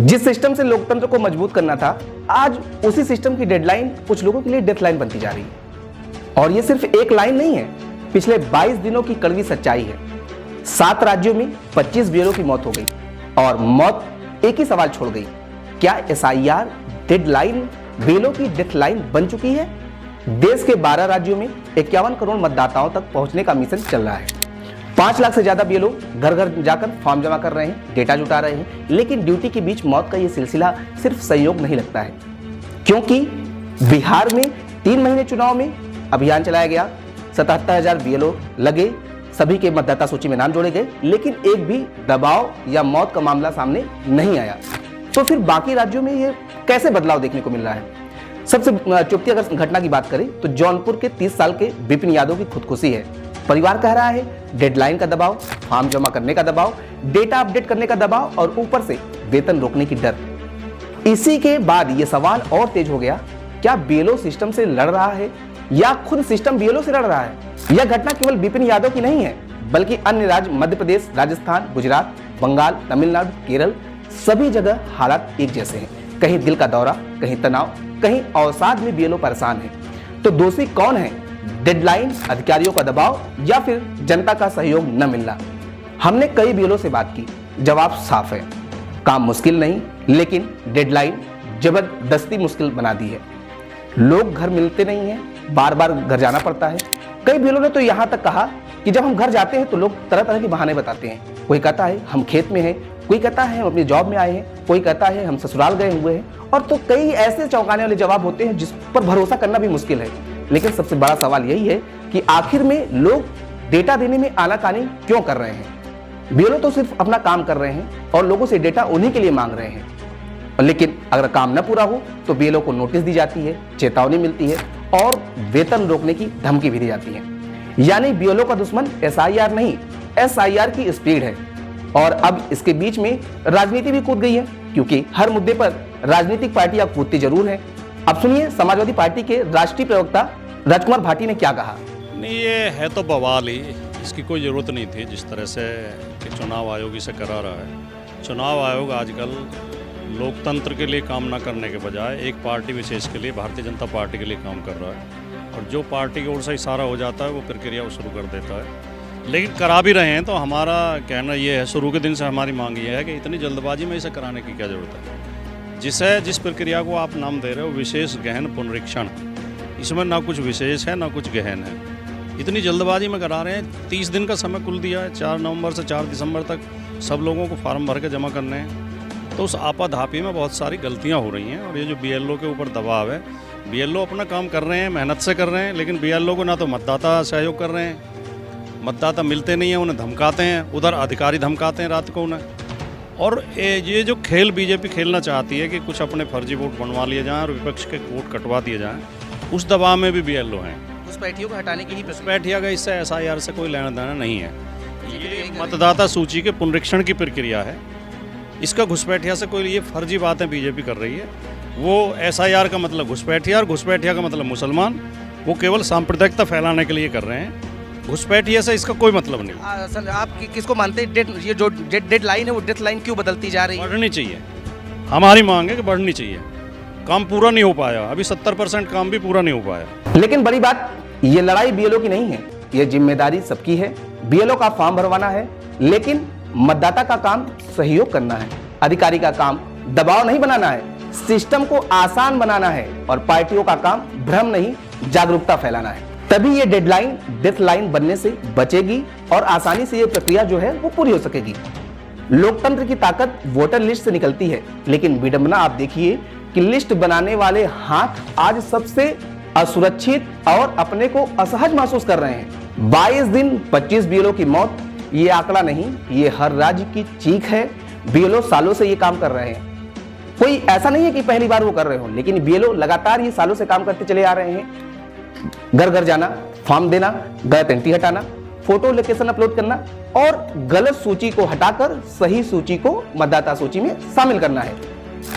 जिस सिस्टम से लोकतंत्र को मजबूत करना था, आज उसी सिस्टम की डेडलाइन कुछ लोगों के लिए डेथ लाइन बनती जा रही है। और ये सिर्फ एक लाइन नहीं है, पिछले 22 दिनों की कड़वी सच्चाई है। 7 राज्यों में 25 बीएलओ की मौत हो गई और मौत एक ही सवाल छोड़ गई, क्या एसआईआर डेडलाइन बीएलओ की डेथ लाइन बन चुकी है? देश के 12 राज्यों में 51 करोड़ मतदाताओं तक पहुंचने का मिशन चल रहा है। 5 लाख से ज्यादा बीएलओ घर घर जाकर फॉर्म जमा कर रहे हैं, डेटा जुटा रहे हैं, लेकिन ड्यूटी के बीच मौत का ये सिलसिला सिर्फ संयोग नहीं लगता है, क्योंकि बिहार में 3 महीने चुनाव में अभियान चलाया गया, 77,000 बीएलओ लगे, सभी के मतदाता सूची में नाम जोड़े गए, लेकिन एक भी दबाव या मौत का मामला सामने नहीं आया। तो फिर बाकी राज्यों में ये कैसे बदलाव देखने को मिल रहा है? सबसे चुभती अगर घटना की बात करें तो जौनपुर के 30 साल के विपिन यादव की खुदकुशी है। परिवार कह रहा है डेडलाइन का दबाव, फॉर्म जमा करने का दबाव, डेटा अपडेट करने का दबाव और ऊपर से वेतन रोकने की डर। इसी के बाद ये सवाल और तेज हो गया, क्या बीएलओ सिस्टम से लड़ रहा है या खुद सिस्टम बीएलओ से लड़ रहा है? यह घटना केवल विपिन यादव की नहीं है, बल्कि अन्य राज्य मध्य प्रदेश, राजस्थान, गुजरात, बंगाल, तमिलनाडु, केरल, सभी जगह हालात एक जैसे हैं। कहीं दिल का दौरा, कहीं तनाव, कहीं अवसाद में बीएलओ परेशान है। तो दोषी कौन है? डेडलाइन, अधिकारियों का दबाव या फिर जनता का सहयोग न मिलना? हमने कई बीएलओ से बात की, जवाब साफ है, काम मुश्किल नहीं, लेकिन डेडलाइन जबरदस्ती मुश्किल बना दी है। लोग घर मिलते नहीं हैं, बार बार घर जाना पड़ता है। कई बीएलओ ने तो यहाँ तक कहा कि जब हम घर जाते हैं तो लोग तरह तरह के बहाने बताते हैं। कोई कहता है हम खेत में हैं, कोई कहता है हम अपनी जॉब में आए हैं, कोई कहता है हम ससुराल गए हुए हैं, और तो कई ऐसे चौंकाने वाले जवाब होते हैं जिस पर भरोसा करना भी मुश्किल है। लेकिन सबसे बड़ा सवाल यही है कि आखिर में लोग डेटा देने में आनाकानी क्यों कर रहे हैं? बीएलओ तो सिर्फ अपना काम कर रहे हैं और लोगों से डेटा उन्हीं के लिए मांग रहे हैं, लेकिन अगर काम न पूरा हो तो बीएलओ को नोटिस दी जाती है, चेतावनी मिलती है और वेतन रोकने की धमकी भी दी जाती है। यानी बीएलओ का दुश्मन एसआईआर नहीं, एसआईआर की स्पीड है। और अब इसके बीच में राजनीति भी कूद गई है, क्योंकि हर मुद्दे पर राजनीतिक पार्टियां कूदती जरूर है। अब सुनिए समाजवादी पार्टी के राष्ट्रीय प्रवक्ता राजकुमार भाटी ने क्या कहा। नहीं, ये है तो बवाल ही, इसकी कोई ज़रूरत नहीं थी। जिस तरह से कि चुनाव आयोग इसे करा रहा है, चुनाव आयोग आजकल लोकतंत्र के लिए काम ना करने के बजाय एक पार्टी विशेष के लिए, भारतीय जनता पार्टी के लिए काम कर रहा है, और जो पार्टी की ओर से इशारा हो जाता है वो प्रक्रिया वो शुरू कर देता है। लेकिन करा भी रहे हैं, तो हमारा कहना ये है, शुरू के दिन से हमारी मांग ये है कि इतनी जल्दबाजी में इसे कराने की क्या ज़रूरत है? जिस प्रक्रिया को आप नाम दे रहे हो विशेष गहन पुनरीक्षण, इसमें ना कुछ विशेष है ना कुछ गहन है। इतनी जल्दबाजी में करा रहे हैं। 30 दिन का समय कुल दिया है, 4 नवंबर से 4 दिसंबर तक सब लोगों को फार्म भर के जमा करने हैं। तो उस आपाधापी में बहुत सारी गलतियां हो रही हैं। और ये जो बीएलओ के ऊपर दबाव है, बीएलओ अपना काम कर रहे हैं, मेहनत से कर रहे हैं, लेकिन बीएलओ को ना तो मतदाता सहयोग कर रहे हैं, मतदाता मिलते नहीं हैं, उन्हें धमकाते हैं, उधर अधिकारी धमकाते हैं रात को उन्हें। और ये जो खेल बीजेपी खेलना चाहती है कि कुछ अपने फर्जी वोट बनवा लिए जाएं और विपक्ष के वोट कटवा दिए जाएं, उस दबाव में भी बीएलओ हैं। घुसपैठियों को हटाने की ही घुसपैठिया का इससे एसआईआर से कोई लेना देना नहीं है। ये मतदाता सूची के पुनरीक्षण की प्रक्रिया है, इसका घुसपैठिया से कोई, ये फर्जी बातें बीजेपी कर रही है। वो एसआईआर का मतलब घुसपैठिया और घुसपैठिया का मतलब मुसलमान, वो केवल सांप्रदायिकता फैलाने के लिए कर रहे हैं। घुसपैठिया से इसका कोई मतलब नहीं। असल आप किसको मानते हैं? ये जो डेडलाइन है वो डेडलाइन क्यों बदलती जा रही है? बढ़नी चाहिए, हमारी मांग है कि बढ़नी चाहिए। काम पूरा नहीं हो पाया, अभी 70% काम भी पूरा नहीं हो पाया। लेकिन बड़ी बात, ये लड़ाई बीएलओ की नहीं है, ये जिम्मेदारी सबकी है। बीएलओ का फॉर्म भरवाना है, लेकिन मतदाता का काम सहयोग करना है, अधिकारी का काम दबाव नहीं बनाना है, सिस्टम को आसान बनाना है, और पार्टियों का काम भ्रम नहीं जागरूकता फैलाना है। तभी ये डेडलाइन डेथ लाइन बनने से बचेगी और आसानी से ये प्रक्रिया जो है वो पूरी हो सकेगी। लोकतंत्र की ताकत वोटर लिस्ट से निकलती है, लेकिन विडंबना आप देखिए कि लिस्ट बनाने वाले हाथ आज सबसे असुरक्षित और अपने को असहज महसूस कर रहे हैं। 22 दिन 25 बीएलओ की मौत, ये आंकड़ा नहीं, ये हर राज्य की चीख है। बीएलओ सालों से ये काम कर रहे हैं, कोई ऐसा नहीं है कि पहली बार वो कर रहे हो, लेकिन बीएलओ लगातार ये सालों से काम करते चले आ रहे हैं। घर घर जाना, फॉर्म देना, गलत एंट्री हटाना, फोटो लोकेशन अपलोड करना और गलत सूची को हटाकर सही सूची को मतदाता सूची में शामिल करना है।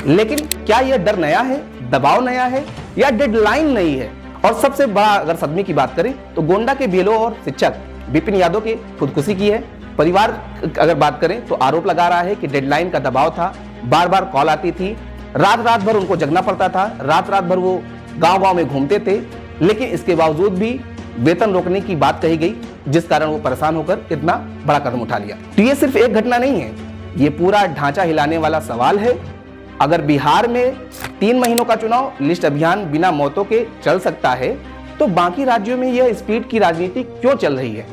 लेकिन क्या यह डर नया है, दबाव नया है, या डेडलाइन नई है? और सबसे बड़ा अगर सदमे की बात करें तो गोंडा के बीएलओ और शिक्षक विपिन यादव की खुदकुशी की है। परिवार अगर बात करें तो आरोप लगा रहा है कि डेडलाइन का दबाव था, बार बार कॉल आती थी, रात रात भर उनको जगना पड़ता था, रात रात भर वो गांव-गांव में घूमते थे, लेकिन इसके बावजूद भी वेतन रोकने की बात कही गई, जिस कारण वो परेशान होकर इतना बड़ा कदम उठा लिया। तो ये सिर्फ एक घटना नहीं है, ये पूरा ढांचा हिलाने वाला सवाल है। अगर बिहार में 3 महीनों का चुनाव लिस्ट अभियान बिना मौतों के चल सकता है, तो बाकी राज्यों में यह स्पीड की राजनीति क्यों चल रही है?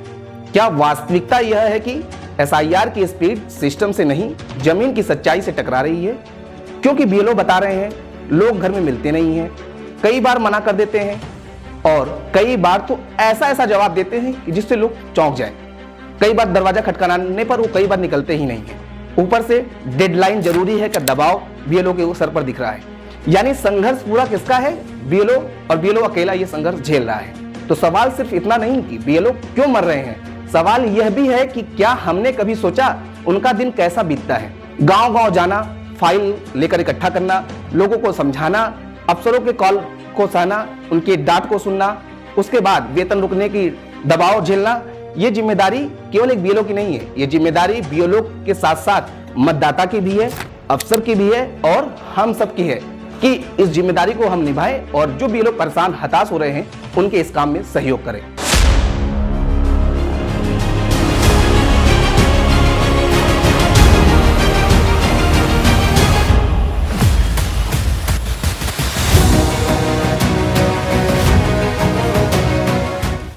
क्या वास्तविकता यह है कि एसआईआर की स्पीड सिस्टम से नहीं, जमीन की सच्चाई से टकरा रही है? क्योंकि बीएलओ बता रहे हैं लोग घर में मिलते नहीं हैं, कई बार मना कर देते हैं और कई बार तो ऐसा ऐसा जवाब देते हैं कि जिससे लोग चौंक जाएं। कई बार दरवाजा खटखटाने पर वो कई बार निकलते ही नहीं है। ऊपर से डेडलाइन जरूरी है का दबाव बीएलओ के सर पर दिख रहा है। यानी संघर्ष पूरा किसका है? बीएलओ, और बीएलओ अकेला ये संघर्ष झेल रहा है। तो सवाल सिर्फ इतना नहीं कि बीएलओ क्यों मर रहे हैं, सवाल यह भी है कि क्या हमने कभी सोचा उनका दिन कैसा बीतता है? गांव-गांव जाना, फाइल लेकर इकट्ठा करना, लोगों को समझाना, अफसरों के कॉल को सहना, उनकी डांट को सुनना, उसके बाद वेतन रुकने की दबाव झेलना, ये जिम्मेदारी केवल एक बीएलओ की नहीं है, ये जिम्मेदारी बीएलओ के साथ साथ मतदाता की भी है, अफसर की भी है और हम सब की है कि इस जिम्मेदारी को हम निभाएं और जो बीएलओ परेशान हताश हो रहे हैं उनके इस काम में सहयोग करें।